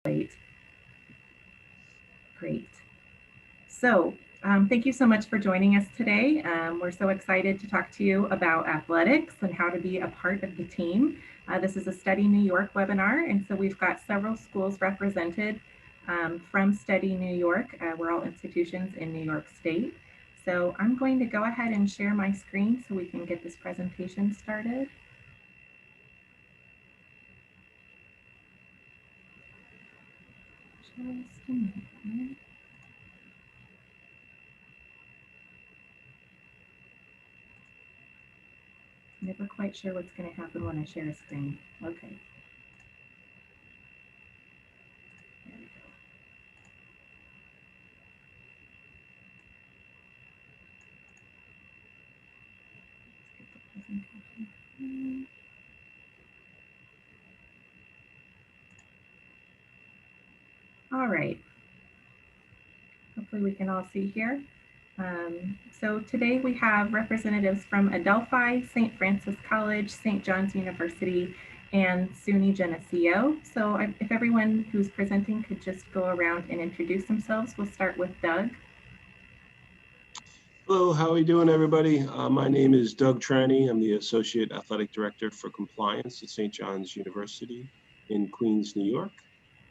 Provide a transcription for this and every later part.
Great. Great. So thank you so much for joining us today. We're so excited to talk to you about athletics and how to be a part of the team. This is a Study New York webinar, and so we've got several schools represented from Study New York. We're all institutions in New York State. So I'm going to go ahead and share my screen so we can get this presentation started. Just a minute. Never quite sure what's going to happen when I share a screen. Okay. There we go. Let's get the presentation. All right. Hopefully we can all see here. So today we have representatives from Adelphi, St. Francis College, St. John's University, and SUNY Geneseo. So if everyone who's presenting could just go around and introduce themselves, we'll start with Doug. Hello, how are you doing, everybody? My name is Doug Tranny. I'm the Associate Athletic Director for Compliance at St. John's University in Queens, New York.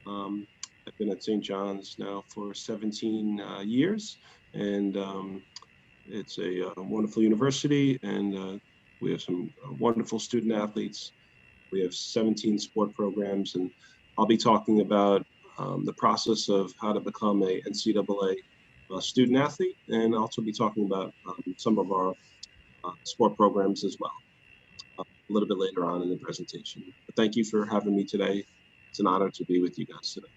I've been at St. John's now for 17 years, and it's a wonderful university, and we have some wonderful student athletes. We have 17 sport programs, and I'll be talking about the process of how to become a Ncaa student athlete, and also be talking about some of our sport programs as well a little bit later on in the presentation. But thank you for having me today. It's an honor to be with you guys today.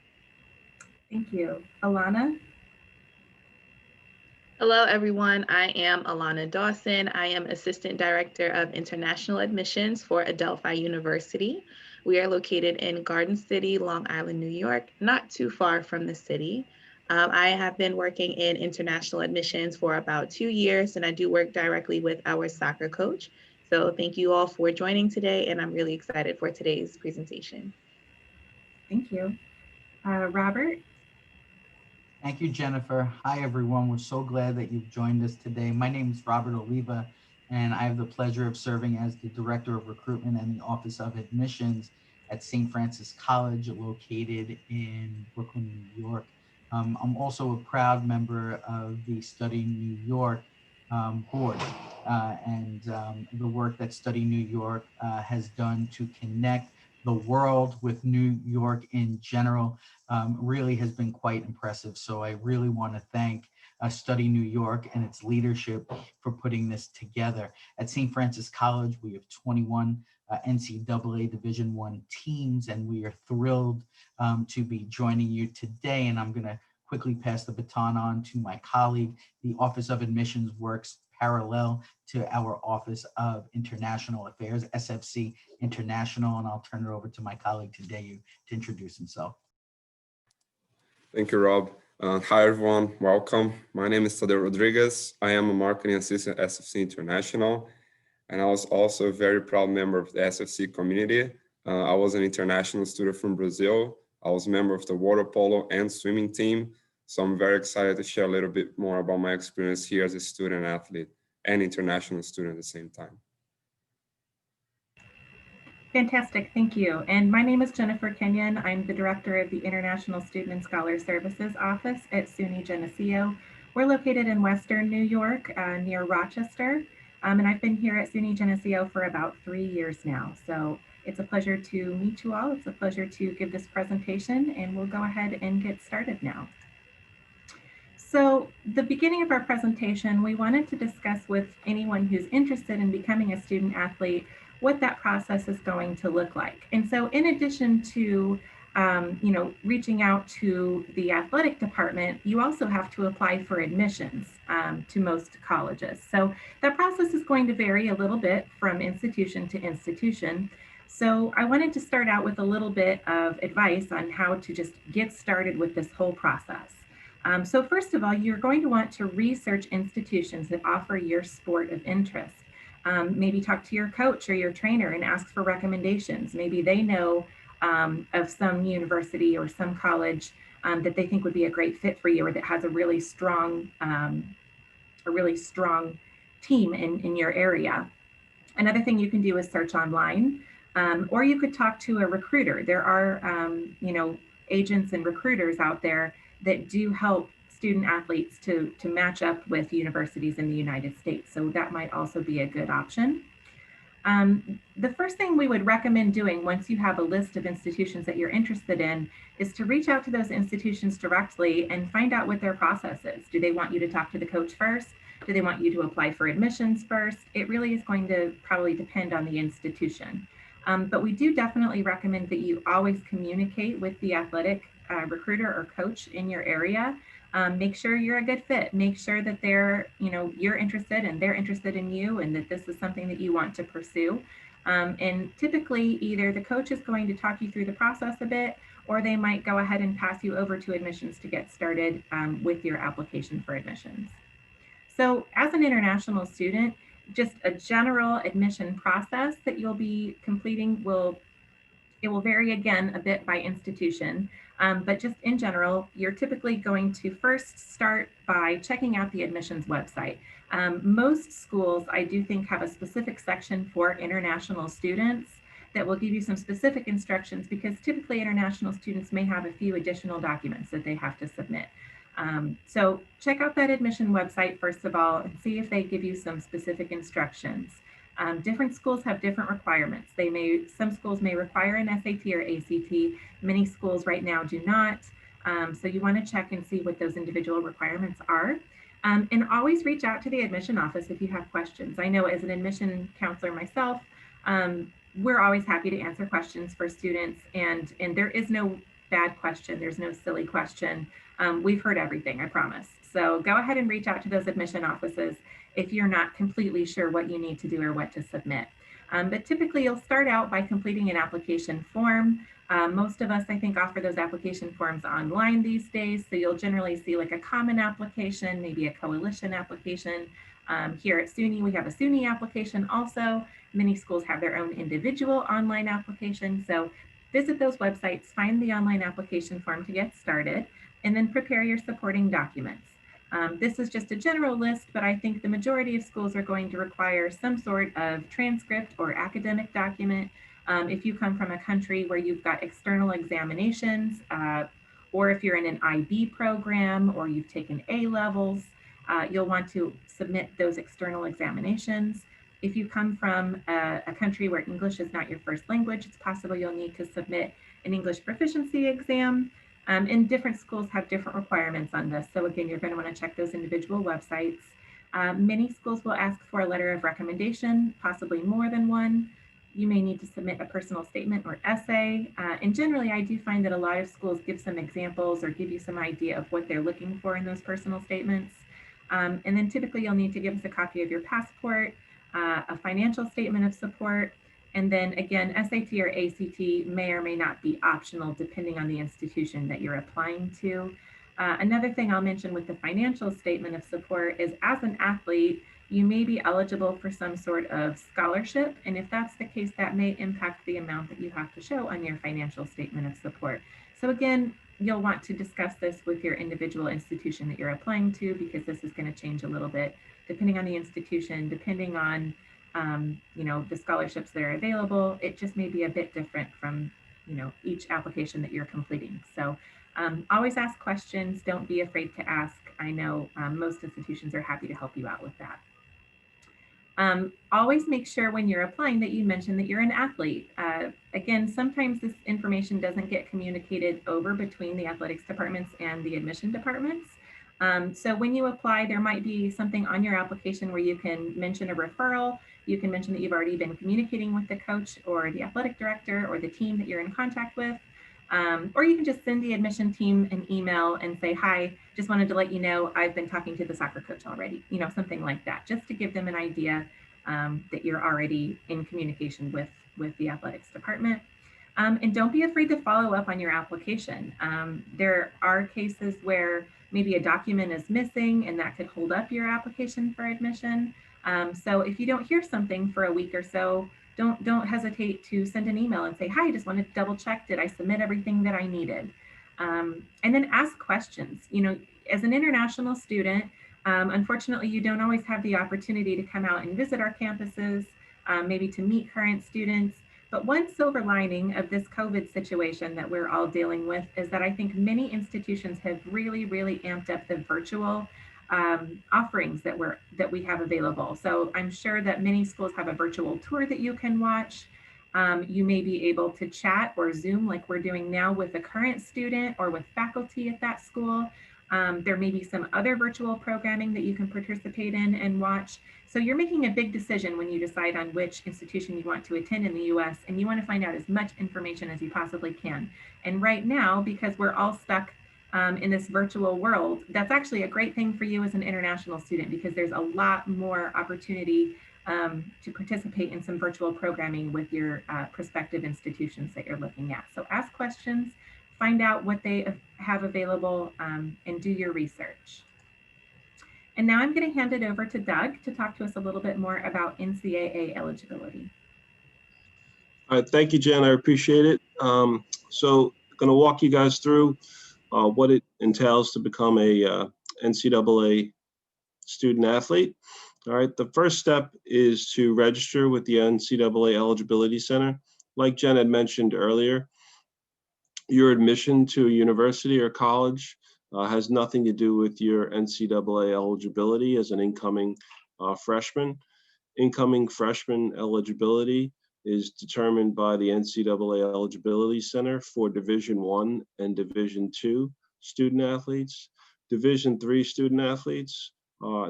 Thank you. Alana? Hello, everyone. I am Alana Dawson. I am Assistant Director of International Admissions for Adelphi University. We are located in Garden City, Long Island, New York, not too far from the city. I have been working in international admissions for about 2 years, and I do work directly with our soccer coach. So thank you all for joining today, and I'm really excited for today's presentation. Thank you. Robert? Thank you, Jennifer. Hi, everyone. We're so glad that you've joined us today. My name is Robert Oliva, and I have the pleasure of serving as the Director of Recruitment and the Office of Admissions at St. Francis College, located in Brooklyn, New York. I'm also a proud member of the Study New York board, and the work that Study New York has done to connect the world with New York in general really has been quite impressive. So I really want to thank Study New York and its leadership for putting this together. At St. Francis College, we have 21 NCAA Division I teams, and we are thrilled to be joining you today. And I'm going to quickly pass the baton on to my colleague. The Office of Admissions works parallel to our Office of International Affairs, SFC International, and I'll turn it over to my colleague Tadeyu to introduce himself. Thank you, Rob. Hi, everyone. Welcome. My name is Tadeu Rodriguez. I am a marketing assistant at SFC International, and I was also a very proud member of the SFC community. I was an international student from Brazil. I was a member of the water polo and swimming team. So I'm very excited to share a little bit more about my experience here as a student athlete and international student at the same time. Fantastic, thank you. And my name is Jennifer Kenyon. I'm the Director of the International Student and Scholar Services Office at SUNY Geneseo. We're located in Western New York, near Rochester. And I've been here at SUNY Geneseo for about 3 years now. So it's a pleasure to meet you all. It's a pleasure to give this presentation, and we'll go ahead and get started now. So the beginning of our presentation, we wanted to discuss with anyone who's interested in becoming a student athlete what that process is going to look like. And so in addition to reaching out to the athletic department, you also have to apply for admissions to most colleges. So that process is going to vary a little bit from institution to institution. So I wanted to start out with a little bit of advice on how to just get started with this whole process. So first of all, you're going to want to research institutions that offer your sport of interest. Maybe talk to your coach or your trainer and ask for recommendations. Maybe they know of some university or some college that they think would be a great fit for you, or that has a really strong team in your area. Another thing you can do is search online, or you could talk to a recruiter. There are, agents and recruiters out there that do help student athletes to match up with universities in the United States. So that might also be a good option. The first thing we would recommend doing once you have a list of institutions that you're interested in is to reach out to those institutions directly and find out what their process is. Do they want you to talk to the coach first? Do they want you to apply for admissions first? It really is going to probably depend on the institution. But we do definitely recommend that you always communicate with the athletic recruiter or coach in your area. Make sure you're a good fit. Make sure that you're interested and they're interested in you, and that this is something that you want to pursue. And typically either the coach is going to talk you through the process a bit, or they might go ahead and pass you over to admissions to get started with your application for admissions. So as an international student, just a general admission process that you'll be completing will vary again a bit by institution, but just in general, you're typically going to first start by checking out the admissions website. Most schools, I do think, have a specific section for international students that will give you some specific instructions, because typically international students may have a few additional documents that they have to submit. So check out that admission website first of all and see if they give you some specific instructions. Different schools have different requirements. Some schools may require an SAT or ACT. Many schools right now do not. So you want to check and see what those individual requirements are. And always reach out to the admission office if you have questions. I know as an admission counselor myself, we're always happy to answer questions for students, and there is no bad question. There's no silly question. We've heard everything, I promise. So go ahead and reach out to those admission offices if you're not completely sure what you need to do or what to submit. But typically you'll start out by completing an application form. Most of us, I think, offer those application forms online these days. So you'll generally see like a common application, maybe a coalition application. Here at SUNY, we have a SUNY application also. Many schools have their own individual online application. So visit those websites, find the online application form to get started, and then prepare your supporting documents. This is just a general list, but I think the majority of schools are going to require some sort of transcript or academic document. If you come from a country where you've got external examinations, or if you're in an IB program or you've taken A-levels, you'll want to submit those external examinations. If you come from a country where English is not your first language, it's possible you'll need to submit an English proficiency exam. And different schools have different requirements on this. So again, you're going to want to check those individual websites. Many schools will ask for a letter of recommendation, possibly more than one. You may need to submit a personal statement or essay. And generally, I do find that a lot of schools give some examples or give you some idea of what they're looking for in those personal statements. And then typically you'll need to give us a copy of your passport, a financial statement of support, and then again, SAT or ACT may or may not be optional depending on the institution that you're applying to. Another thing I'll mention with the financial statement of support is, as an athlete, you may be eligible for some sort of scholarship. And if that's the case, that may impact the amount that you have to show on your financial statement of support. So again, you'll want to discuss this with your individual institution that you're applying to, because this is going to change a little bit depending on the institution, depending on the scholarships that are available. It just may be a bit different from each application that you're completing. So always ask questions. Don't be afraid to ask. I know most institutions are happy to help you out with that. Always make sure when you're applying that you mention that you're an athlete. Again, sometimes this information doesn't get communicated over between the athletics departments and the admission departments. So when you apply, there might be something on your application where you can mention a referral. You can mention that you've already been communicating with the coach or the athletic director or the team that you're in contact with. Or you can just send the admission team an email and say, hi, just wanted to let you know I've been talking to the soccer coach already, something like that, just to give them an idea that you're already in communication with the athletics department. And don't be afraid to follow up on your application. There are cases where maybe a document is missing and that could hold up your application for admission. So if you don't hear something for a week or so, don't hesitate to send an email and say, hi, I just wanted to double check, did I submit everything that I needed? And then ask questions. You know, as an international student, unfortunately, you don't always have the opportunity to come out and visit our campuses, maybe to meet current students. But one silver lining of this COVID situation that we're all dealing with is that I think many institutions have really, really amped up the virtual offerings that we have available. So I'm sure that many schools have a virtual tour that you can watch. You may be able to chat or Zoom like we're doing now with a current student or with faculty at that school. There may be some other virtual programming that you can participate in and watch. So you're making a big decision when you decide on which institution you want to attend in the US, and you want to find out as much information as you possibly can. And right now, because we're all stuck in this virtual world, that's actually a great thing for you as an international student, because there's a lot more opportunity to participate in some virtual programming with your prospective institutions that you're looking at. So ask questions, find out what they have available, and do your research. And now I'm going to hand it over to Doug to talk to us a little bit more about NCAA eligibility. All right, thank you, Jen. I appreciate it. So I'm going to walk you guys through what it entails to become a NCAA student athlete. All right, the first step is to register with the Ncaa Eligibility Center. Like Jen had mentioned earlier, your admission to a university or college has nothing to do with your NCAA eligibility as an incoming freshman. Incoming freshman eligibility is determined by the Ncaa Eligibility Center for Division I and Division II student athletes. Division III student athletes,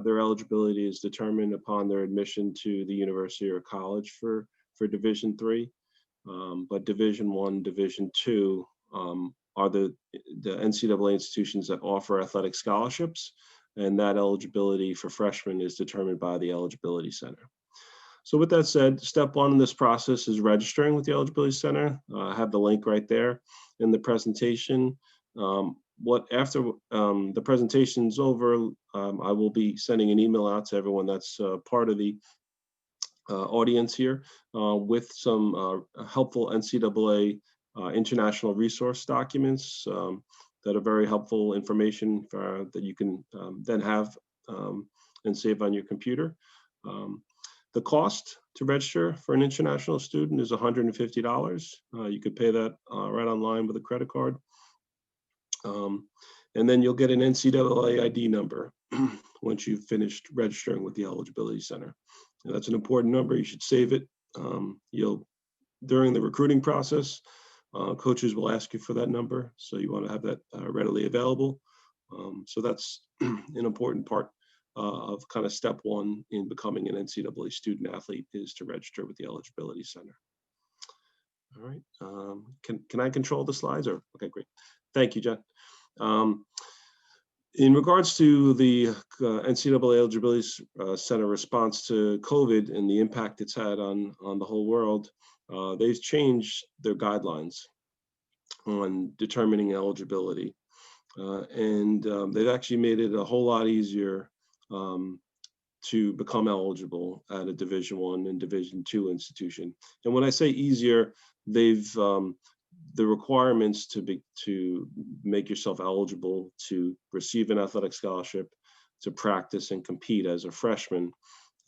their eligibility is determined upon their admission to the university or college for Division III. But Division I, Division II are the NCAA institutions that offer athletic scholarships, and that eligibility for freshmen is determined by the Eligibility Center. So with that said, step one in this process is registering with the Eligibility Center. I have the link right there in the presentation. After the presentation's over, I will be sending an email out to everyone that's part of the audience here with some helpful NCAA international resource documents that are very helpful information that you can then have and save on your computer. The cost to register for an international student is $150. You could pay that right online with a credit card. And then you'll get an NCAA ID number once you've finished registering with the Eligibility Center. And that's an important number. You should save it. During the recruiting process, coaches will ask you for that number. So you want to have that readily available. So that's an important part of kind of step one in becoming an NCAA student athlete, is to register with the Eligibility Center. All right, can I control the slides? Or okay, great. Thank you, Jen. In regards to the NCAA Eligibility Center response to COVID and the impact it's had on the whole world, they've changed their guidelines on determining eligibility. And they've actually made it a whole lot easier to become eligible at a Division I and Division II institution. And when I say easier, they've the requirements to make yourself eligible to receive an athletic scholarship, to practice and compete as a freshman,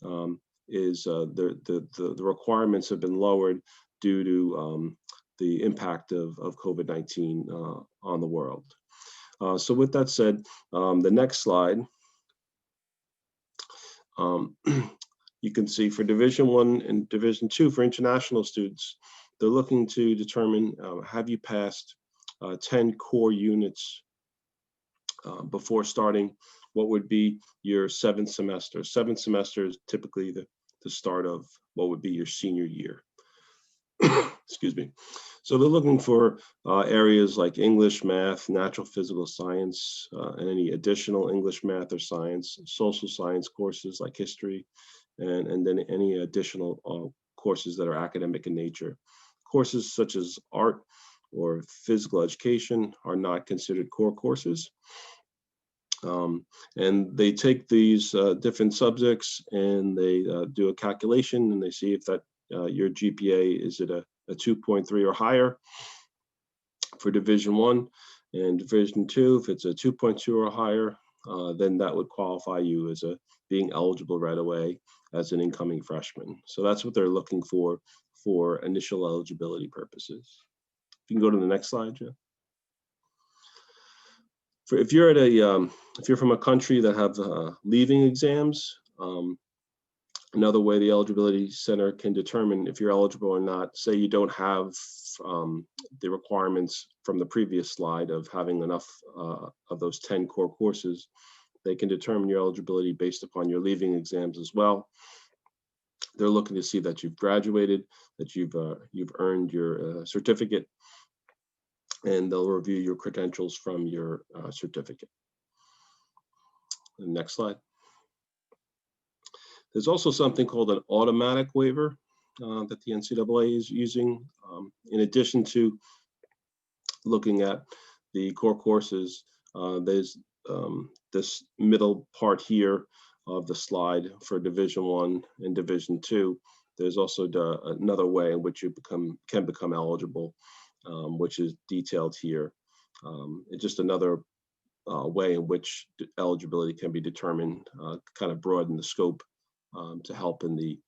the requirements have been lowered due to the impact of COVID-19 on the world. So with that said, the next slide, you can see for Division I and Division II for international students, they're looking to determine, have you passed 10 core units before starting what would be your seventh semester. Seventh semester is typically the start of what would be your senior year. Excuse me. So they're looking for areas like English, math, natural physical science, and any additional English, math, or science, social science courses like history, and then any additional courses that are academic in nature. Courses such as art or physical education are not considered core courses. And they take these different subjects and they do a calculation and they see if that your GPA is at a 2.3 or higher for Division 1, and Division 2, if it's a 2.2 or higher, then that would qualify you as being eligible right away as an incoming freshman. So that's what they're looking for initial eligibility purposes. You can go to the next slide, Jeff. If you're at if you're from a country that have leaving exams, another way the Eligibility Center can determine if you're eligible or not, say you don't have the requirements from the previous slide of having enough of those 10 core courses, they can determine your eligibility based upon your leaving exams as well. They're looking to see that you've graduated, that you've earned your certificate, and they'll review your credentials from your certificate. The next slide. There's also something called an automatic waiver that the NCAA is using. In addition to looking at the core courses, there's this middle part here of the slide for Division 1 and Division 2. There's also another way in which you can become eligible, which is detailed here. It's just another way in which eligibility can be determined, kind of broaden the scope to help in the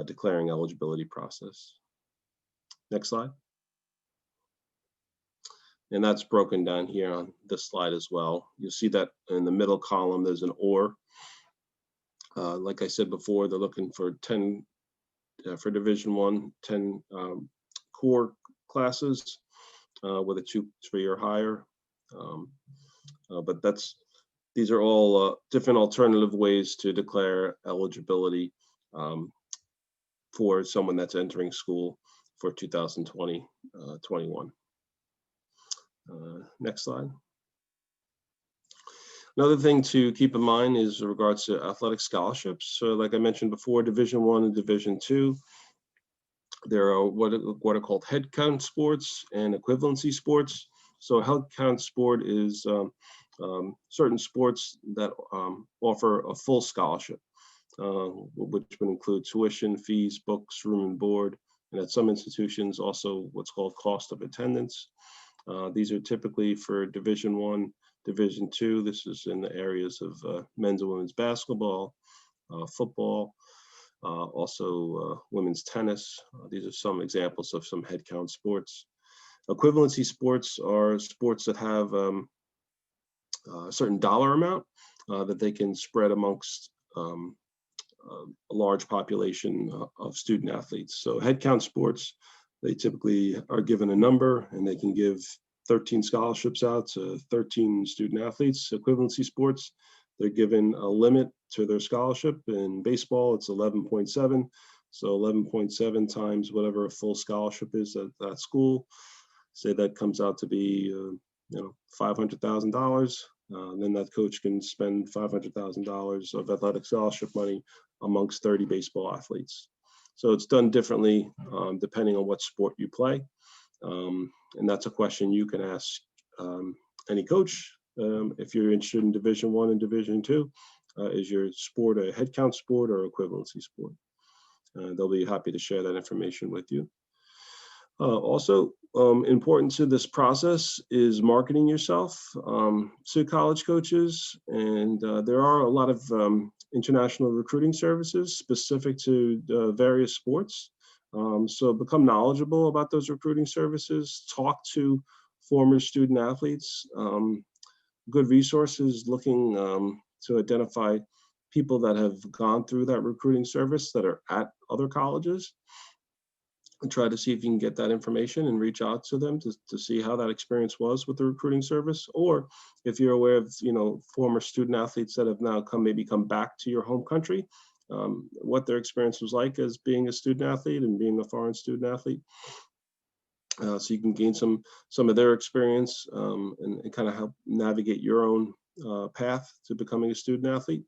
declaring eligibility process. Next slide. And that's broken down here on this slide as well. You'll see that in the middle column, there's an or. Like I said before, they're looking for 10, for Division 1, 10 core classes with a 2-3 or higher. But these are all different alternative ways to declare eligibility for someone that's entering school for 2020-21. Next slide. Another thing to keep in mind is in regards to athletic scholarships. So like I mentioned before, Division 1 and Division 2, there are what are called head count sports and equivalency sports. So head count sport is certain sports that offer a full scholarship, which would include tuition, fees, books, room and board, and at some institutions also what's called cost of attendance. These are typically for Division 1, Division 2. This is in the areas of men's and women's basketball, football, also women's tennis. These are some examples of some head count sports. Equivalency sports are sports that have a certain dollar amount that they can spread amongst a large population of student athletes. So head count sports, they typically are given a number and they can give 13 scholarships out to 13 student athletes. Equivalency sports, they're given a limit to their scholarship. In baseball, it's 11.7. So 11.7 times whatever a full scholarship is at that school. Say that comes out to be $500,000. Then that coach can spend $500,000 of athletic scholarship money amongst 30 baseball athletes. So it's done differently depending on what sport you play. And that's a question you can ask any coach if you're interested in Division 1 and Division 2. Is your sport a head count sport or equivalency sport? They'll be happy to share that information with you. Also, important to this process is marketing yourself to college coaches. And there are a lot of international recruiting services specific to various sports. So become knowledgeable about those recruiting services, talk to former student athletes, good resources looking to identify people that have gone through that recruiting service that are at other colleges, and try to see if you can get that information and reach out to them to see how that experience was with the recruiting service. Or if you're aware of, former student athletes that have now maybe come back to your home country, what their experience was like as being a student athlete and being a foreign student athlete. So you can gain some of their experience and kind of help navigate your own path to becoming a student athlete.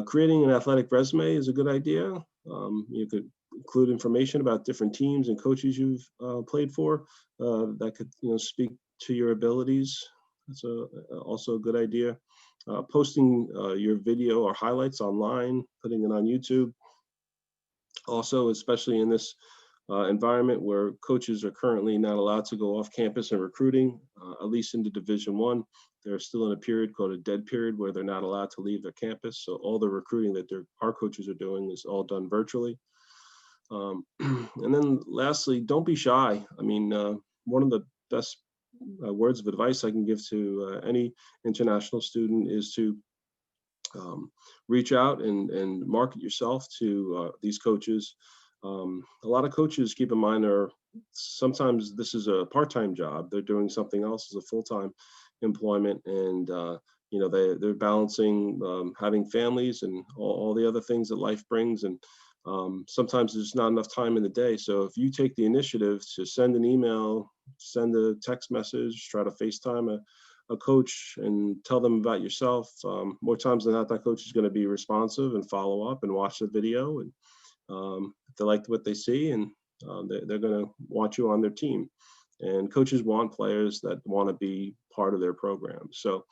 Creating an athletic resume is a good idea. You could include information about different teams and coaches you've played for that could speak to your abilities. That's also a good idea. Posting your video or highlights online, putting it on YouTube, Also, especially in this environment where coaches are currently not allowed to go off campus and recruiting, at least into Division I. They're still in a period called a dead period where they're not allowed to leave their campus. So all the recruiting that our coaches are doing is all done virtually. And then lastly, don't be shy. I mean, one of the best words of advice I can give to any international student is to reach out and market yourself to these coaches. A lot of coaches, keep in mind, are sometimes this is a part-time job. They're doing something else as a full-time employment, and you know, they're balancing having families and all the other things that life brings, and sometimes there's not enough time in the day. So if you take the initiative to send an email, send a text message, try to FaceTime a coach and tell them about yourself, more times than not, that coach is going to be responsive and follow up and watch the video. And if they like what they see, and they're going to want you on their team. And coaches want players that want to be part of their program. So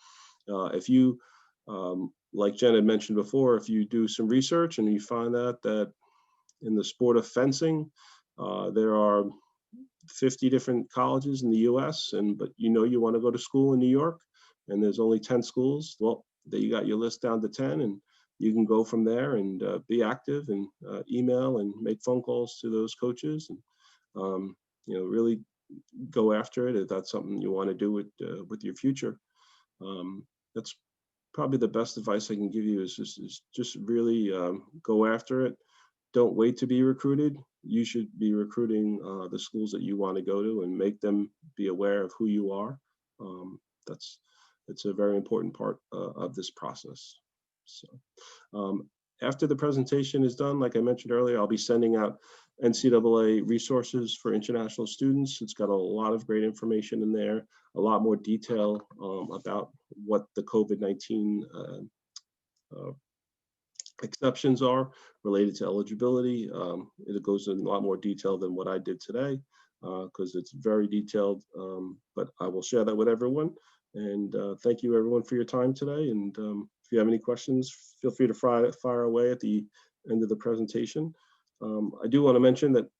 if you, like Jen had mentioned before, if you do some research and you find out that in the sport of fencing, there are 50 different colleges in the US, but you know you want to go to school in New York and there's only 10 schools, well, there you got your list down to 10, and you can go from there and be active and email and make phone calls to those coaches, and you know, really go after it if that's something you want to do with your future. That's probably the best advice I can give you, is just really go after it. Don't wait to be recruited. You should be recruiting the schools that you want to go to and make them be aware of who you are. It's a very important part of this process. So after the presentation is done, like I mentioned earlier, I'll be sending out NCAA resources for international students. It's got a lot of great information in there, a lot more detail about what the COVID-19 exceptions are related to eligibility. It goes in a lot more detail than what I did today, because it's very detailed, but I will share that with everyone. And thank you everyone for your time today. And if you have any questions, feel free to fire away at the end of the presentation. I do want to mention that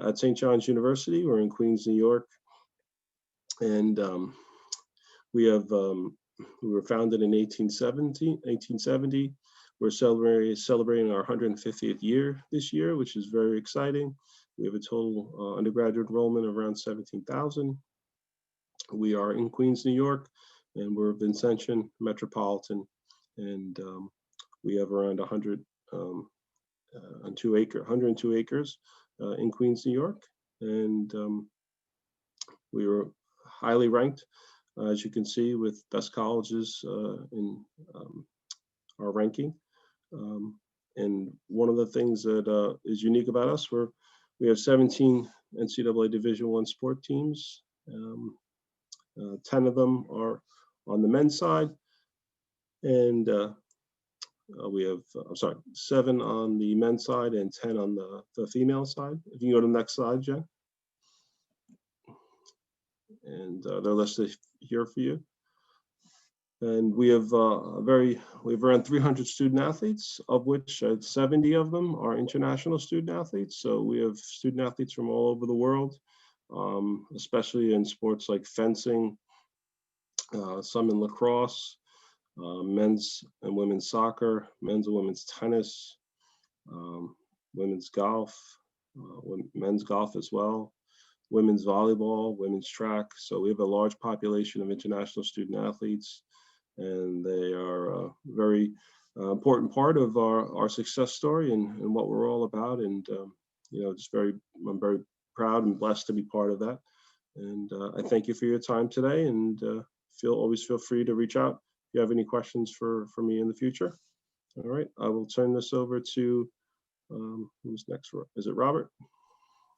at St. John's University, we're in Queens, New York, and we were founded in 1870. We're celebrating our 150th year this year, which is very exciting. We have a total undergraduate enrollment of around 17,000. We are in Queens, New York, and we're Vincentian metropolitan, and we have around 102 acres in Queens, New York, and we were highly ranked, as you can see, with best colleges in our ranking. And one of the things that is unique about us, we have 17 NCAA Division I sport teams. 10 of them are on the men's side, and we have, 7 on the men's side and 10 on the female side. If you go to the next slide, Jen. And they're listed here for you. And we have around 300 student athletes, of which 70 of them are international student athletes. So we have student athletes from all over the world, especially in sports like fencing, some in lacrosse, men's and women's soccer, men's and women's tennis, women's golf, men's golf as well, women's volleyball, women's track. So we have a large population of international student athletes, and they are a very important part of our success story and what we're all about. And you know, I'm very proud and blessed to be part of that. And I thank you for your time today, and always feel free to reach out if you have any questions for me in the future. All right, I will turn this over to who's next? Is it Robert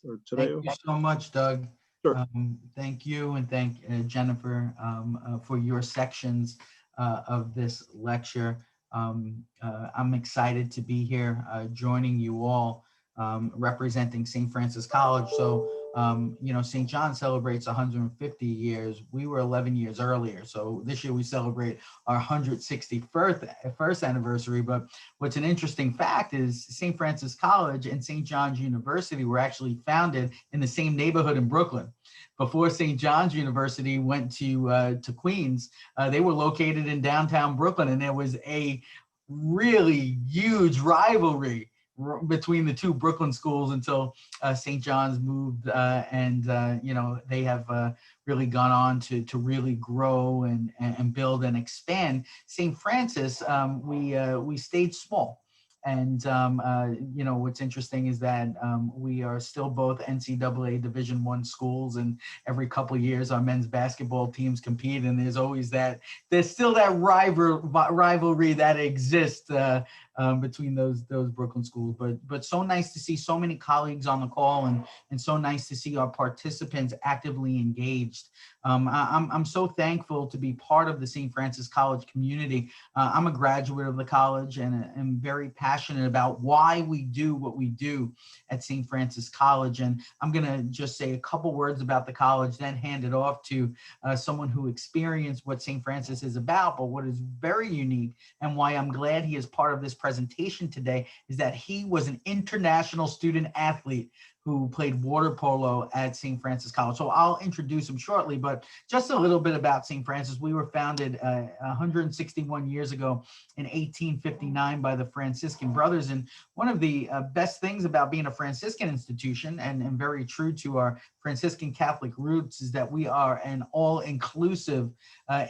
or Tadeo? Thank you so much, Doug. Sure. Thank you, and thank Jennifer for your sections of this lecture. I'm excited to be here joining you all, representing St. Francis College. So You know, St. John celebrates 150 years. We were 11 years earlier. So this year we celebrate our 161st anniversary. But what's an interesting fact is St. Francis College and St. John's University were actually founded in the same neighborhood in Brooklyn. Before St. John's University went to Queens, they were located in downtown Brooklyn, and there was a really huge rivalry between the two Brooklyn schools until St. John's moved, and you know, they have really gone on to really grow and build and expand. St. Francis, we stayed small. And, you know, what's interesting is that we are still both NCAA Division I schools, and every couple of years our men's basketball teams compete, and there's still that rivalry that exists between those Brooklyn schools. But so nice to see so many colleagues on the call, and so nice to see our participants actively engaged. I'm so thankful to be part of the St. Francis College community. I'm a graduate of the college, and am very passionate about why we do what we do at St. Francis College. And I'm going to just say a couple words about the college, then hand it off to someone who experienced what St. Francis is about. But what is very unique, and why I'm glad he is part of this presentation today, is that he was an international student athlete who played water polo at St. Francis College. So I'll introduce him shortly, but just a little bit about St. Francis. We were founded 161 years ago in 1859 by the Franciscan brothers. And one of the best things about being a Franciscan institution, and very true to our Franciscan Catholic roots, is that we are an all-inclusive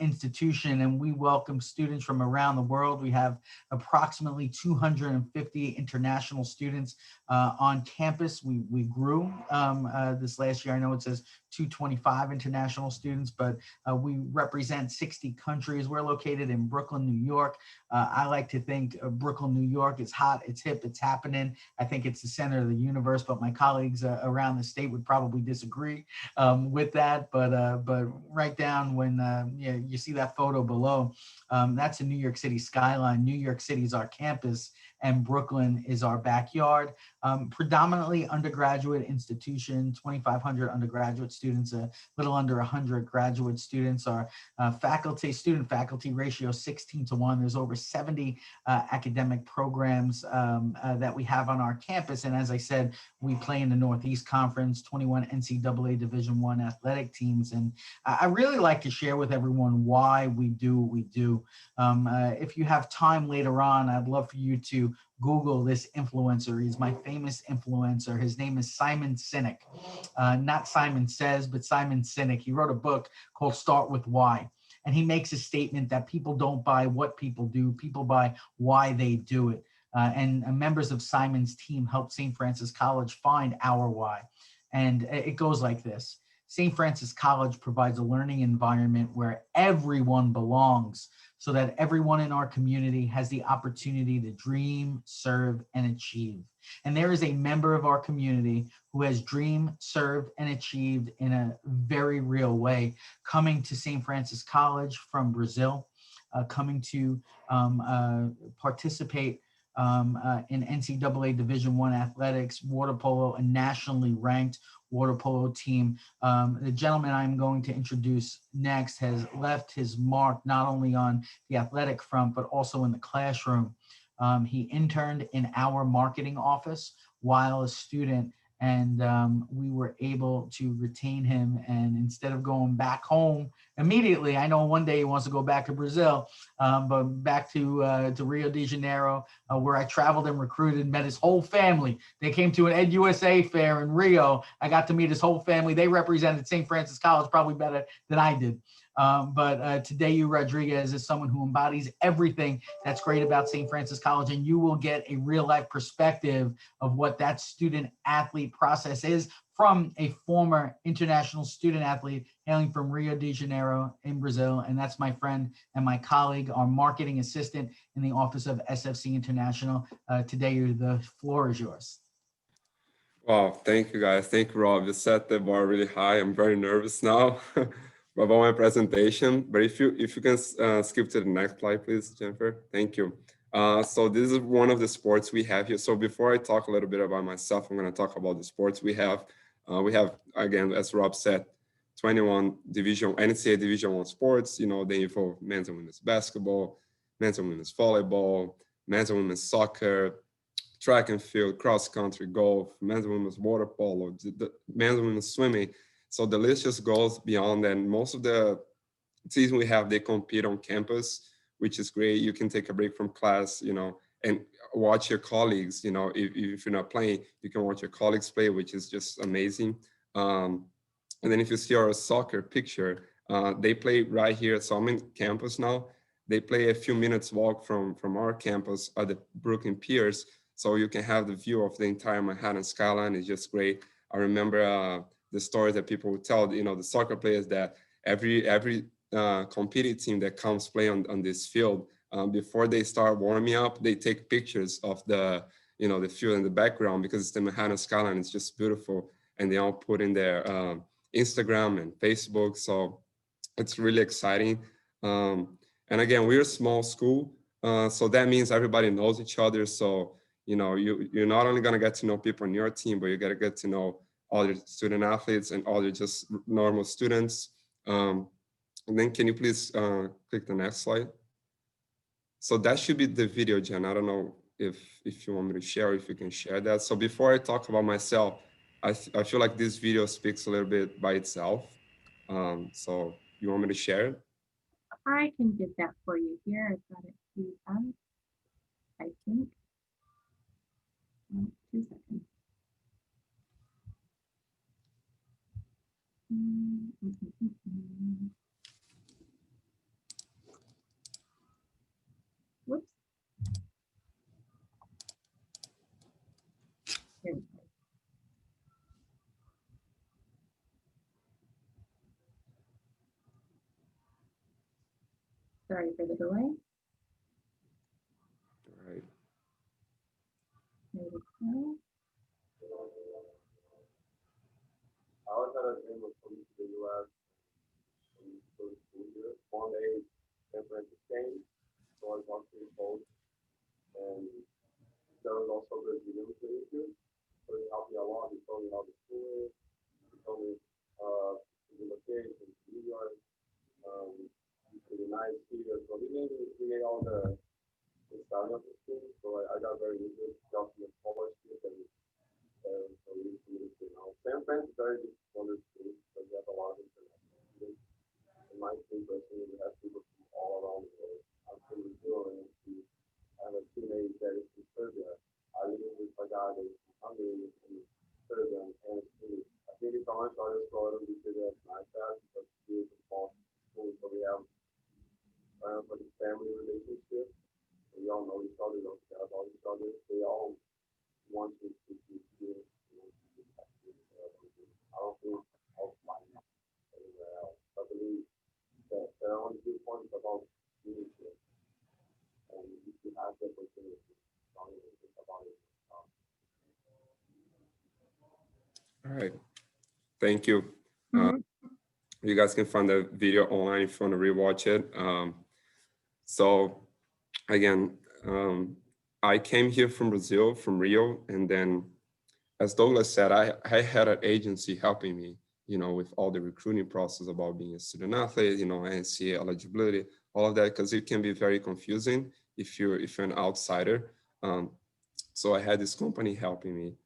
institution, and we welcome students from around the world. We have approximately 250 international students on campus. We grew this last year. I know it says 225 international students, but we represent 60 countries. We're located in Brooklyn, New York. I like to think Brooklyn, New York is hot, it's hip, it's happening. I think it's the center of the universe, but my colleagues around the state would probably disagree with that. But right down when you see that photo below, that's a New York City skyline. New York City is our campus, and Brooklyn is our backyard. Predominantly undergraduate institution, 2,500 undergraduate students, a little under 100 graduate students. Our student faculty ratio 16:1. There's over 70 academic programs that we have on our campus. And as I said, we play in the Northeast Conference, 21 NCAA Division I athletic teams. And I really like to share with everyone why we do what we do. If you have time later on, I'd love for you to Google this influencer. He's my famous influencer. His name is Simon Sinek. Not Simon Says, but Simon Sinek. He wrote a book called Start With Why. And he makes a statement that people don't buy what people do, people buy why they do it. And members of Simon's team helped St. Francis College find our why. And it goes like this. St. Francis College provides a learning environment where everyone belongs, so that everyone in our community has the opportunity to dream, serve, and achieve. And there is a member of our community who has dreamed, served, and achieved in a very real way, coming to St. Francis College from Brazil, coming to participate in NCAA Division I athletics, water polo, a nationally ranked water polo team. The gentleman I'm going to introduce next has left his mark not only on the athletic front, but also in the classroom. He interned in our marketing office while a student, and we were able to retain him. And instead of going back home immediately, I know one day he wants to go back to Brazil, but back to Rio de Janeiro, where I traveled and recruited, met his whole family. They came to an Ed USA fair in Rio. I got to meet his whole family. They represented St. Francis College probably better than I did. But Tadeu Rodriguez is someone who embodies everything that's great about St. Francis College, and you will get a real life perspective of what that student athlete process is from a former international student athlete hailing from Rio de Janeiro in Brazil. And that's my friend and my colleague, our marketing assistant in the office of SFC International. Tadeu, the floor is yours. Wow, thank you guys. Thank you, Rob. You set the bar really high. I'm very nervous now about my presentation, but if you can skip to the next slide, please, Jennifer. Thank you. So this is one of the sports we have here. So before I talk a little bit about myself, I'm going to talk about the sports we have. We have, again, as Rob said, 21 Ncaa Division I sports. They involve men's and women's basketball, men's and women's volleyball, men's and women's soccer, track and field, cross country, golf, men's and women's water polo, the men's and women's swimming. So the list just goes beyond, and most of the teams we have, they compete on campus, which is great. You can take a break from class, and watch your colleagues. If you're not playing, you can watch your colleagues play, which is just amazing. And then if you see our soccer picture, they play right here. So I'm in campus now. They play a few minutes walk from our campus at the Brooklyn Piers. So you can have the view of the entire Manhattan skyline. It's just great. I remember the stories that people would tell, the soccer players, that every competing team that comes play on this field, before they start warming up, they take pictures of the field in the background, because it's the Manhattan skyline. It's just beautiful. And they all put in their Instagram and Facebook. So it's really exciting. And again, we're a small school. So that means everybody knows each other. So, you're not only going to get to know people on your team, but you got to get to know all your student athletes and all your just normal students. And then can you please click the next slide? So that should be the video, Jen. I don't know if you want me to share, if you can share that. So before I talk about myself, I feel like this video speaks a little bit by itself. So you want me to share it? I can get that for you here. I've got it queued up, I think. 2 seconds. Whoops. Here we go. Sorry for the delay. All right. There we go. I always had a dream of coming to the U.S. and go to school here. One day, San Francisco came, so I talked to the coach, and there was also the Eligibility Center. So he helped me a lot. He told me how the school is. He told me the location, New York. It's really nice here. So he made all the starting of the school. So I got very good, got some scholarship, and so we committed to now. San Francisco is very good school because we have a lot of international students. In my school, personally, we have people from all around the world. I'm from Brazil, and I have a teammate that is from Serbia. I live with a guy that is from Hungary, and Serbia, and I think it's on our school, we did it like that because it's a small school, so we have like a family relationship. We all know each other, don't care about each other. They all want to be here. I don't think I'll find anywhere else. I believe that there are only good points about being here. And if you have the opportunity, don't even think about it. All right. Thank you. You guys can find the video online if you want to rewatch it. So again, I came here from Brazil, from Rio, and then, as Douglas said, I had an agency helping me, with all the recruiting process about being a student athlete, Ncaa eligibility, all of that, because it can be very confusing if you're an outsider. So I had this company helping me.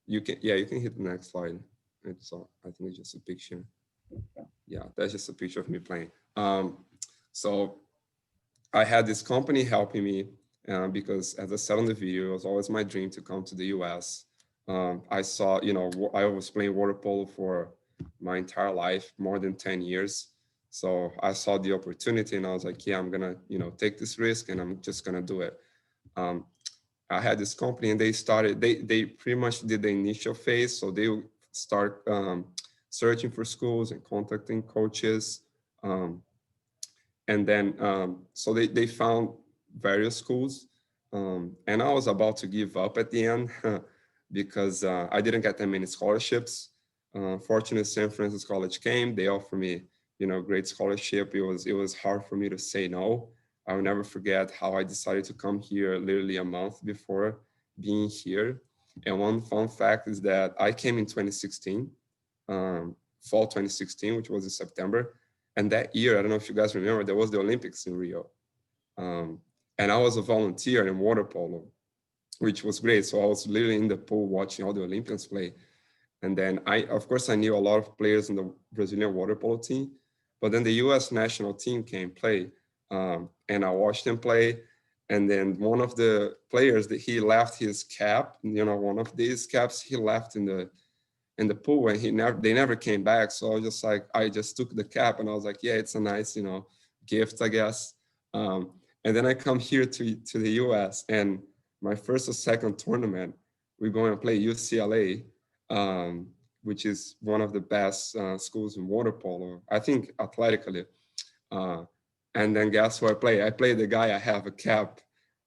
You can hit the next slide. I think it's just a picture. Yeah, that's just a picture of me playing. So I had this company helping me because, as I said on the video, it was always my dream to come to the US. I saw, I was playing water polo for my entire life, more than 10 years. So I saw the opportunity and I was like, yeah, I'm gonna, take this risk and I'm just gonna do it. I had this company and they pretty much did the initial phase. So they would start searching for schools and contacting coaches. And then, so they found various schools. And I was about to give up at the end because I didn't get that many scholarships. Fortunately, San Francisco College came. They offered me, great scholarship. It was hard for me to say no. I will never forget how I decided to come here literally a month before being here. And one fun fact is that I came in 2016, fall 2016, which was in September. And that year, I don't know if you guys remember, there was the Olympics in Rio. And I was a volunteer in water polo, which was great. So I was literally in the pool watching all the Olympians play. And then of course, I knew a lot of players in the Brazilian water polo team, but then the US national team came play, and I watched them play. And then one of the players that he left his cap, one of these caps, he left in the pool, and they never came back. So I was just like, I just took the cap, and I was like, yeah, it's a nice, gift, I guess. And then I come here to the US, and my first or second tournament, we're going to play UCLA, which is one of the best schools in water polo, I think, athletically. And then guess who I play? I play the guy I have a cap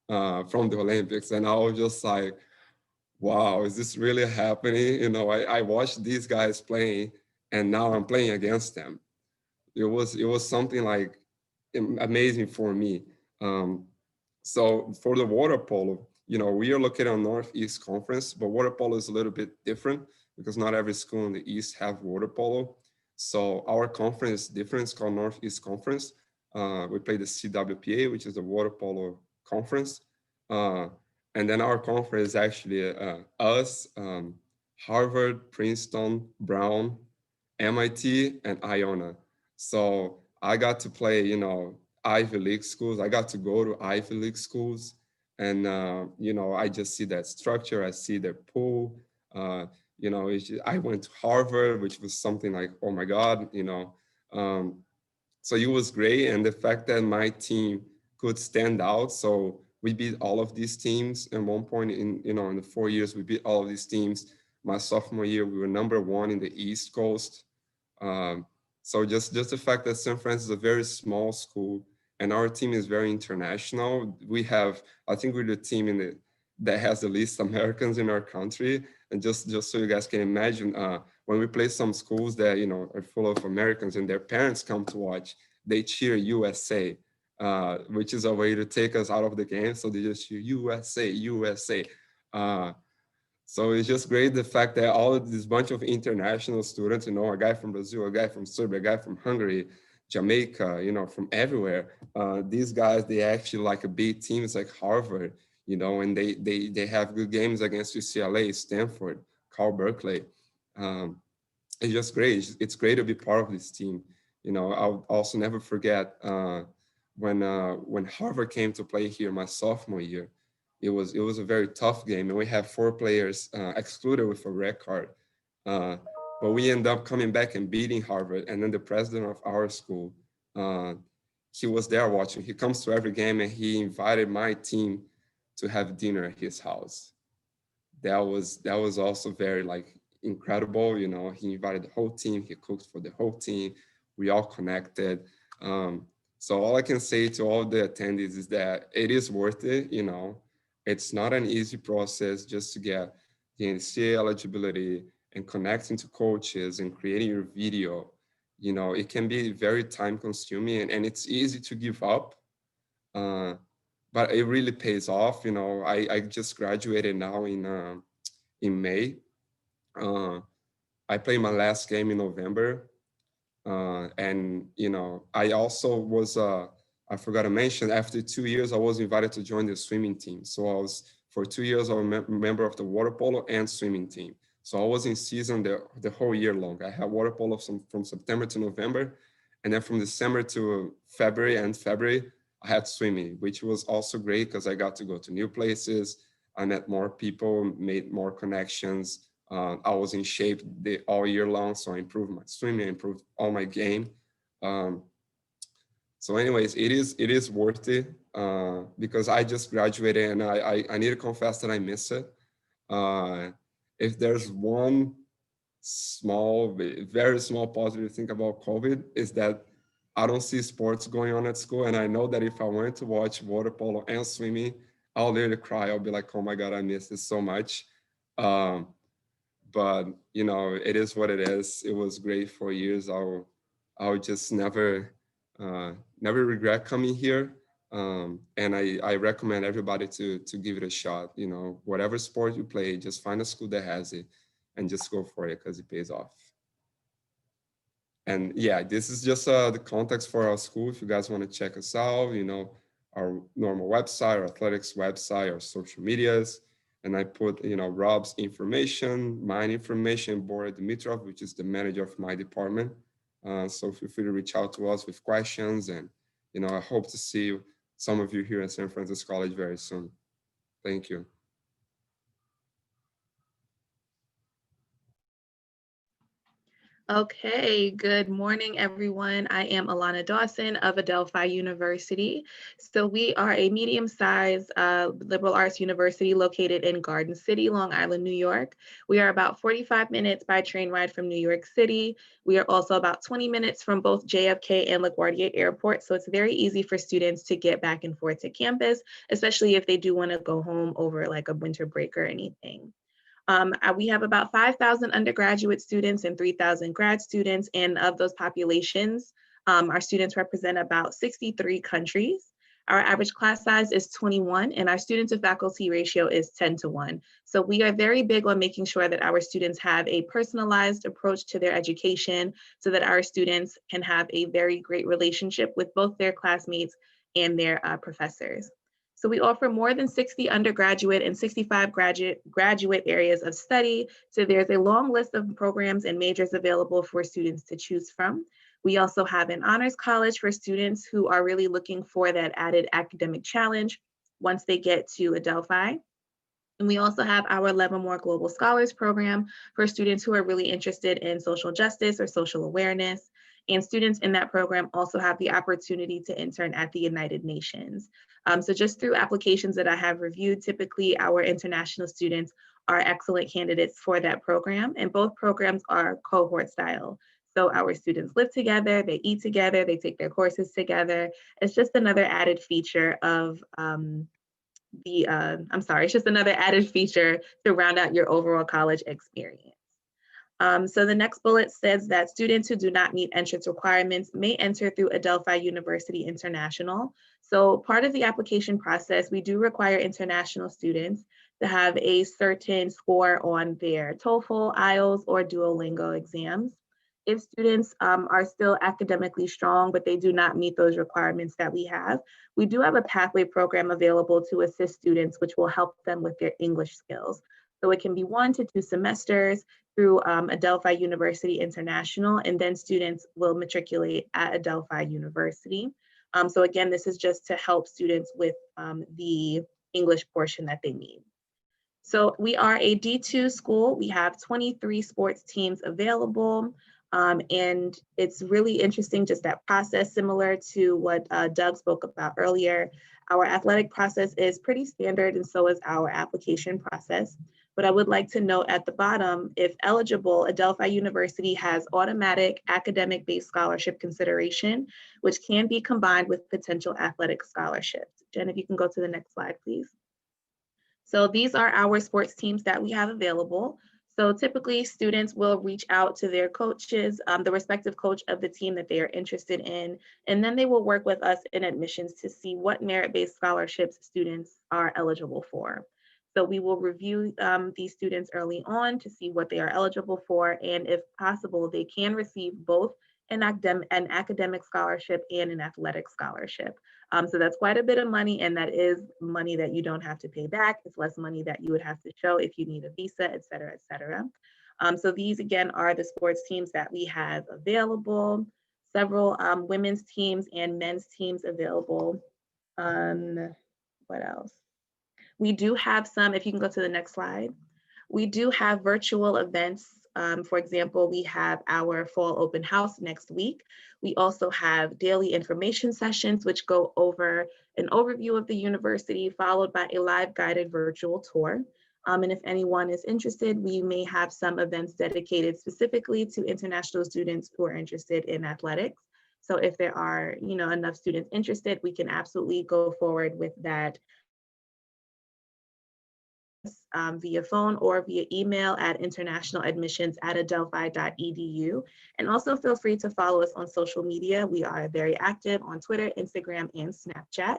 from the Olympics, and I was just like, wow, is this really happening? I watched these guys playing, and now I'm playing against them. It was something like amazing for me. So for the water polo, we are located on Northeast Conference, but water polo is a little bit different because not every school in the East have water polo. So our conference is different. It's called Northeast Conference. We play the CWPA, which is the water polo conference. And then our conference is actually us, Harvard, Princeton, Brown, MIT, and Iona. So I got to play, Ivy League schools. I got to go to Ivy League schools, and I just see that structure. I see their pool. I went to Harvard, which was something like, oh my God, so it was great, and the fact that my team could stand out. So we beat all of these teams. At one point in the 4 years, we beat all of these teams. My sophomore year, we were #1 in the East Coast. So just the fact that San Francisco is a very small school, and our team is very international. I think we're the team that has the least Americans in our country. And just so you guys can imagine, when we play some schools that are full of Americans and their parents come to watch, they cheer USA, which is a way to take us out of the game. So they just cheer USA, USA. So it's just great, the fact that all of this bunch of international students, a guy from Brazil, a guy from Serbia, a guy from Hungary, Jamaica, from everywhere. These guys, they actually like a big teams like Harvard, and they have good games against UCLA, Stanford, Cal Berkeley. It's just great. It's great to be part of this team. I'll also never forget when Harvard came to play here my sophomore year. It was a very tough game, and we had 4 players excluded with a red card. But we ended up coming back and beating Harvard. And then the president of our school, he was there watching. He comes to every game, and he invited my team to have dinner at his house. That was also very incredible. He invited the whole team. He cooked for the whole team. We all connected. So all I can say to all the attendees is that it is worth it. It's not an easy process just to get the Ncaa eligibility and connecting to coaches and creating your video. It can be very time consuming, and it's easy to give up. But it really pays off. I just graduated now in May. I played my last game in November. And I also was I forgot to mention, after 2 years I was invited to join the swimming team. So for 2 years I was a member of the water polo and swimming team. So I was in season the whole year long. I had water polo from September to November, and then from December to February I had swimming, which was also great because I got to go to new places. I met more people, made more connections. I was in shape all year long, so I improved my swimming, improved all my game. So anyways, it is worth it because I just graduated, and I need to confess that I miss it. If there's one very small positive thing about COVID, is that I don't see sports going on at school. And I know that if I went to watch water polo and swimming, I'll literally cry. I'll be like, oh my God, I miss this so much. But it is what it is. It was great for years. I'll just never regret coming here. And I recommend everybody to give it a shot. You know, whatever sport you play, just find a school that has it and just go for it because it pays off. And yeah, this is just the context for our school. If you guys want to check us out, you know, our normal website, our athletics website, our social medias. And I put, you know, Rob's information, my information, Bora Dimitrov, which is the manager of my department. So feel free to reach out to us with questions. And, you know, I hope to see some of you here at San Francisco College very soon. Thank you. Okay, good morning, everyone. I am Alana Dawson of Adelphi University. So we are a medium-sized liberal arts university located in Garden City, Long Island, New York. We are about 45 minutes by train ride from New York City. We are also about 20 minutes from both JFK and LaGuardia Airport. So it's very easy for students to get back and forth to campus, especially if they do want to go home over like a winter break or anything. We have about 5,000 undergraduate students and 3,000 grad students, and of those populations, our students represent about 63 countries. Our average class size is 21, and our student to faculty ratio is 10-1. So we are very big on making sure that our students have a personalized approach to their education so that our students can have a very great relationship with both their classmates and their professors. So we offer more than 60 undergraduate and 65 graduate areas of study. So there's a long list of programs and majors available for students to choose from. We also have an honors college for students who are really looking for that added academic challenge once they get to Adelphi. And we also have our 11 More Global Scholars program for students who are really interested in social justice or social awareness. And students in that program also have the opportunity to intern at the United Nations. So just through applications that I have reviewed, typically our international students are excellent candidates for that program. And both programs are cohort style. So our students live together, they eat together, they take their courses together. It's just another added feature of it's just another added feature to round out your overall college experience. So the next bullet says that students who do not meet entrance requirements may enter through Adelphi University International. So part of the application process, we do require international students to have a certain score on their TOEFL, IELTS, or Duolingo exams. If students are still academically strong, but they do not meet those requirements that we do have a pathway program available to assist students, which will help them with their English skills. So it can be 1 to 2 semesters through Adelphi University International, and then students will matriculate at Adelphi University. So again, this is just to help students with the English portion that they need. So we are a D2 school. We have 23 sports teams available. And it's really interesting, just that process, similar to what Doug spoke about earlier. Our athletic process is pretty standard, and so is our application process. But I would like to note at the bottom, if eligible, Adelphi University has automatic academic-based scholarship consideration, which can be combined with potential athletic scholarships. Jen, if you can go to the next slide, please. So these are our sports teams that we have available. So typically students will reach out to their coaches, the respective coach of the team that they are interested in, and then they will work with us in admissions to see what merit-based scholarships students are eligible for. So we will review these students early on to see what they are eligible for, and if possible, they can receive both an academic scholarship and an athletic scholarship. So that's quite a bit of money, and that is money that you don't have to pay back. It's less money that you would have to show if you need a visa, et cetera, et cetera. So these again are the sports teams that we have available. Several women's teams and men's teams available. What else? We do have some, if you can go to the next slide. We do have virtual events. For example, we have our fall open house next week. We also have daily information sessions, which go over an overview of the university, followed by a live guided virtual tour. And if anyone is interested, we may have some events dedicated specifically to international students who are interested in athletics. So if there are, enough students interested, we can absolutely go forward with that via phone or via email at internationaladmissions@adelphi.edu. And also feel free to follow us on social media. We are very active on Twitter, Instagram, and Snapchat.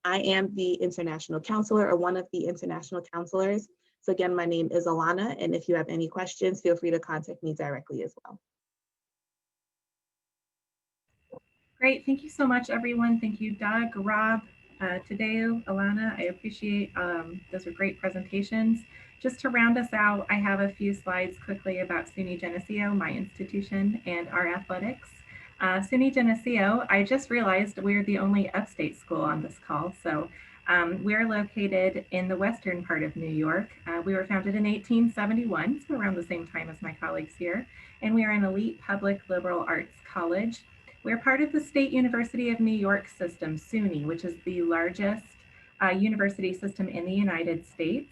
I am the international counselor or one of the international counselors. So again, my name is Alana, and if you have any questions, feel free to contact me directly as well. Great, thank you so much, everyone. Thank you, Doug, Rob, Tadeo, Alana. I appreciate those are great presentations. Just to round us out, I have a few slides quickly about SUNY Geneseo, my institution, and our athletics. SUNY Geneseo, I just realized we're the only upstate school on this call. So we're located in the western part of New York. We were founded in 1871, so around the same time as my colleagues here. And we are an elite public liberal arts college. We're part of the State University of New York system, SUNY, which is the largest university system in the United States.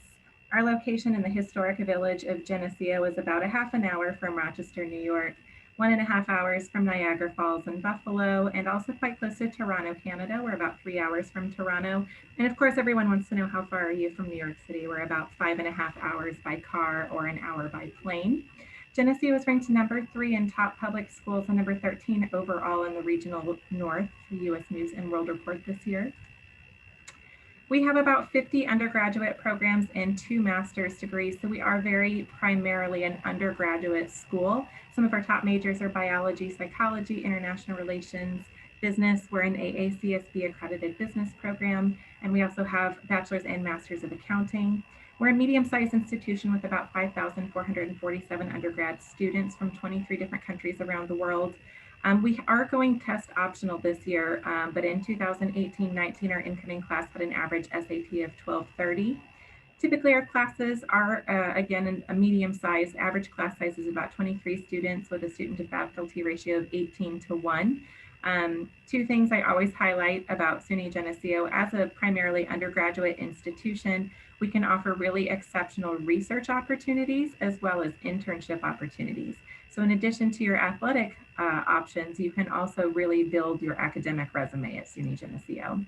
Our location in the historic village of Geneseo is about a half an hour from Rochester, New York, 1.5 hours from Niagara Falls and Buffalo, and also quite close to Toronto, Canada. We're about 3 hours from Toronto. And of course, everyone wants to know how far are you from New York City? We're about 5.5 hours by car or an hour by plane. Geneseo was ranked number 3 in top public schools and number 13 overall in the regional north, the U.S. News and World Report this year. We have about 50 undergraduate programs and 2 master's degrees, so we are very primarily an undergraduate school. Some of our top majors are biology, psychology, international relations, business. We're an AACSB accredited business program, and we also have bachelor's and master's of accounting. We're a medium-sized institution with about 5,447 undergrad students from 23 different countries around the world. We are going test optional this year, but in 2018-19, our incoming class had an average SAT of 1230. Typically, our classes are, again, a medium size. Average class size is about 23 students with a student to faculty ratio of 18:1. 2 things I always highlight about SUNY Geneseo: as a primarily undergraduate institution, we can offer really exceptional research opportunities as well as internship opportunities. So in addition to your athletic options, you can also really build your academic resume at SUNY Geneseo.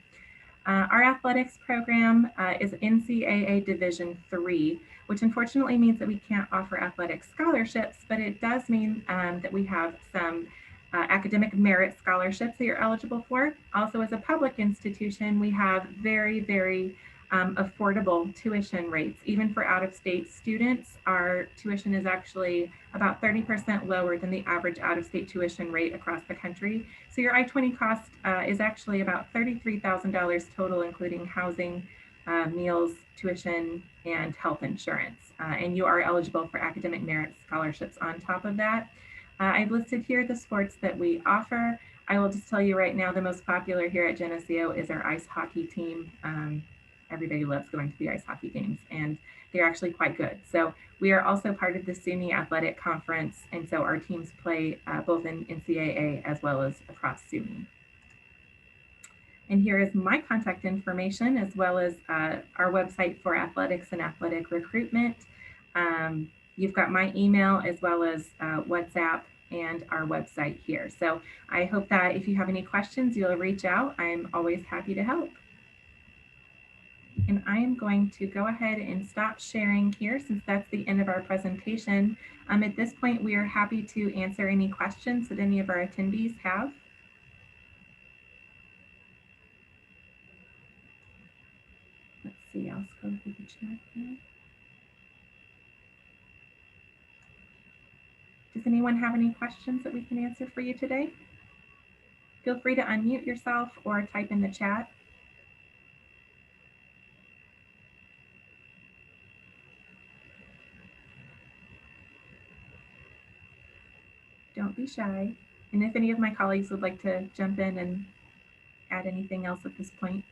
Our athletics program is NCAA Division III, which unfortunately means that we can't offer athletic scholarships, but it does mean that we have some academic merit scholarships that you're eligible for. Also, as a public institution, we have very, very affordable tuition rates. Even for out-of-state students, our tuition is actually about 30% lower than the average out-of-state tuition rate across the country. So your I-20 cost is actually about $33,000 total, including housing, meals, tuition, and health insurance. And you are eligible for academic merit scholarships on top of that. I've listed here the sports that we offer. I will just tell you right now, the most popular here at Geneseo is our ice hockey team. Everybody loves going to the ice hockey games, and they're actually quite good. So we are also part of the SUNY Athletic Conference, and so our teams play both in NCAA as well as across SUNY. And here is my contact information, as well as our website for athletics and athletic recruitment. You've got my email as well as WhatsApp and our website here. So I hope that if you have any questions, you'll reach out. I'm always happy to help. And I am going to go ahead and stop sharing here, since that's the end of our presentation. At this point, we are happy to answer any questions that any of our attendees have. Let's see, I'll scroll through the chat here. Does anyone have any questions that we can answer for you today? Feel free to unmute yourself or type in the chat. Don't be shy. And if any of my colleagues would like to jump in and add anything else at this point,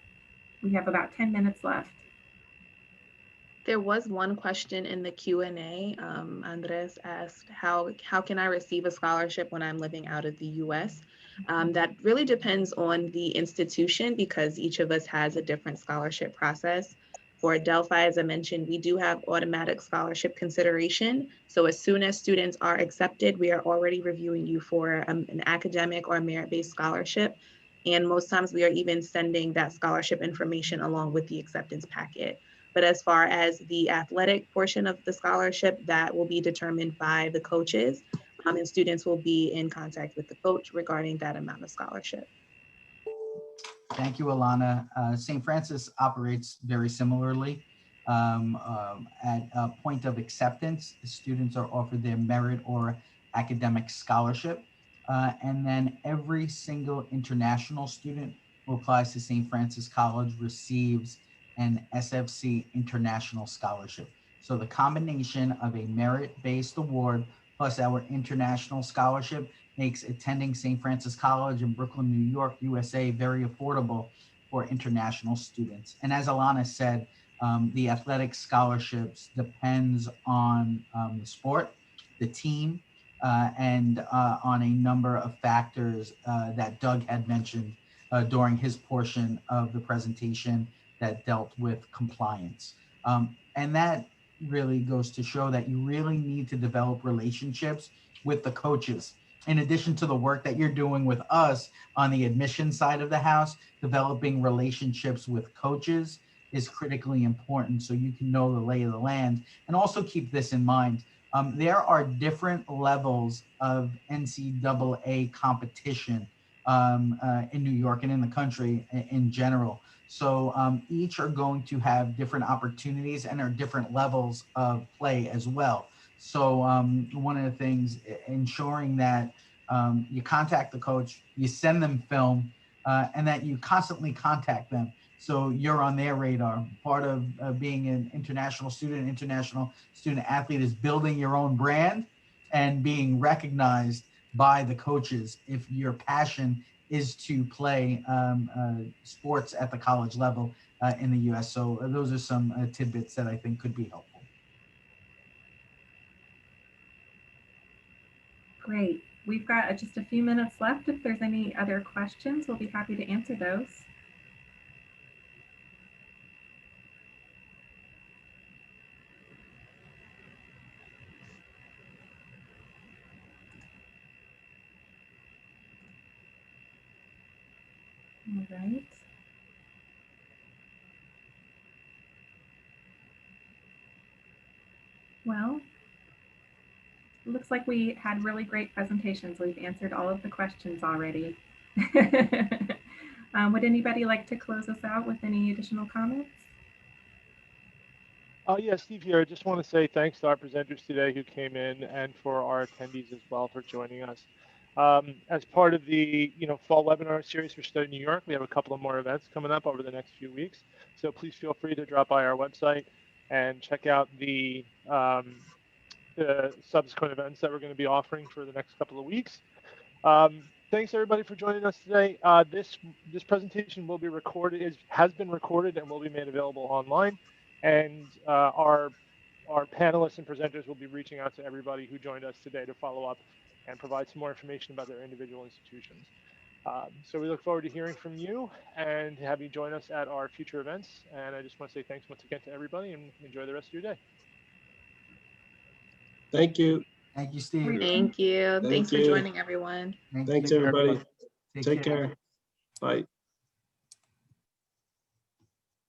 we have about 10 minutes left. There was one question in the Q&A. Andres asked, how can I receive a scholarship when I'm living out of the US? That really depends on the institution, because each of us has a different scholarship process. For Delphi, as I mentioned, we do have automatic scholarship consideration. So as soon as students are accepted, we are already reviewing you for an academic or merit-based scholarship. And most times we are even sending that scholarship information along with the acceptance packet. But as far as the athletic portion of the scholarship, that will be determined by the coaches, and students will be in contact with the coach regarding that amount of scholarship. Thank you, Alana. St. Francis operates very similarly. At a point of acceptance, students are offered their merit or academic scholarship. And then every single international student who applies to St. Francis College receives an SFC International Scholarship. So the combination of a merit-based award plus our international scholarship makes attending St. Francis College in Brooklyn, New York, USA very affordable for international students. And as Alana said, the athletic scholarships depends on the sport, the team, and on a number of factors that Doug had mentioned during his portion of the presentation that dealt with compliance. And that really goes to show that you really need to develop relationships with the coaches. In addition to the work that you're doing with us on the admission side of the house, developing relationships with coaches is critically important so you can know the lay of the land. And also keep this in mind. There are different levels of NCAA competition in New York and in the country in general. So each are going to have different opportunities and are different levels of play as well. So one of the things, ensuring that you contact the coach, you send them film, and that you constantly contact them. So you're on their radar. Part of being an international student athlete is building your own brand and being recognized by the coaches if your passion is to play sports at the college level in the US. So those are some tidbits that I think could be helpful. Great. We've got just a few minutes left. If there's any other questions, we'll be happy to answer those. All right. Well, it looks like we had really great presentations. We've answered all of the questions already. Would anybody like to close us out with any additional comments? Yeah, Steve here. I just want to say thanks to our presenters today who came in and for our attendees as well for joining us. As part of the fall webinar series for Study New York, we have a couple of more events coming up over the next few weeks. So please feel free to drop by our website and check out the subsequent events that we're going to be offering for the next couple of weeks. Thanks everybody for joining us today. This presentation will be recorded, has been recorded and will be made available online. And our panelists and presenters will be reaching out to everybody who joined us today to follow up and provide some more information about their individual institutions. So we look forward to hearing from you and have you join us at our future events. And I just want to say thanks once again to everybody and enjoy the rest of your day. Thank you. Thank you, Steve. Thank you. Thank Thanks for you. joining, everyone. Thanks, everybody. Take care. Bye.